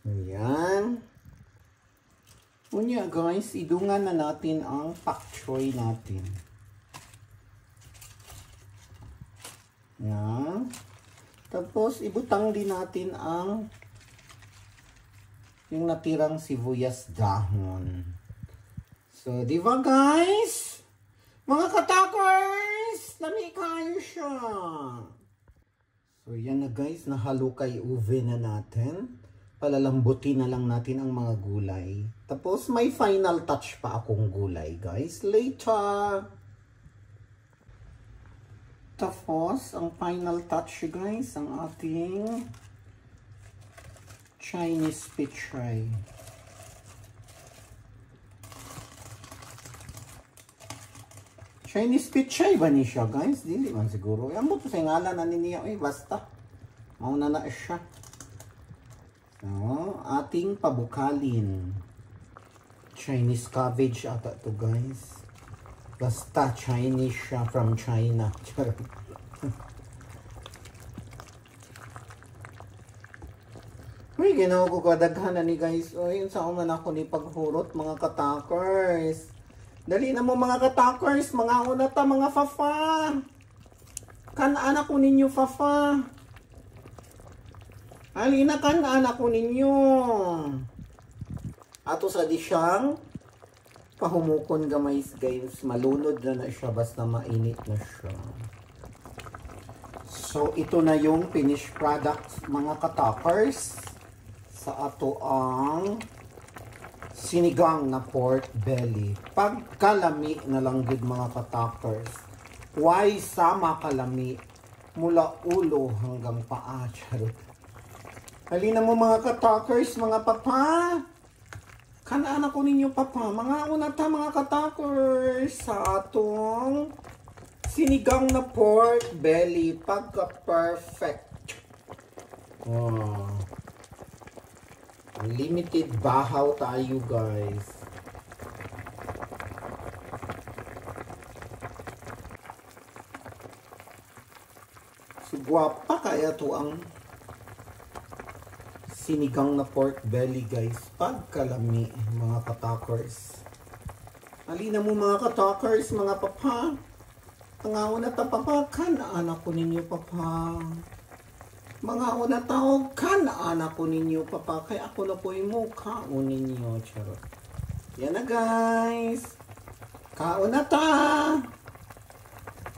Ayan. Unya guys, idungan na natin ang pak choy natin. Ayan. Tapos ibutang din natin ang yung natirang sibuyas dahon. So, di ba guys? Mga katakers! Lami kayo siya! So, yan na guys. Nahalukay uve na natin. Palalambutin na lang natin ang mga gulay. Tapos, may final touch pa akong gulay guys. Later! Tapos, ang final touch guys, ang ating Chinese pichay. Chinese pichay ba ni siya guys? Dili man siguro. Yan mo to sa ngalan na niya. Basta. Mauna na siya. So, ating pabukalin. Chinese cabbage ata to guys. Basta Chinese siya from China. Uy, ginawa ko kadaghan na ni guys. Uy, saan man ako ni paghurot mga katakers. Dali na mo mga katakers, mga una ta, mga fafa. Kanaan ako ninyo, fafa. Halina, kanaan ako ninyo. Ato sa di siyang pahumukon gamay guys. Malunod na siya, basta mainit na siya. So, ito na yung finished product, mga katakers. Sa ato ang sinigang na pork belly. Pagkalami na lang gid mga katakers. Why sama kalami mula ulo hanggang paa. Charot. Halina mo mga katakers, mga papa. Kanaan ako ninyo papa. Mga una ta mga katakers sa atong sinigang na pork belly. Pagka-perfect. Wow. Limited bahaw tayo guys. So guwapa kaya to ang sinigang na pork belly guys. Pagkalami mga katakers. Halina mo mga katakers, mga papa. Tangaw na ta papa. Kanaan ako ninyo papa. Mga una tao, kanaan ako ninyo, papa. Kaya ako na po yung mukha ninyo. Charot. Yan na, guys. Kaon na ta.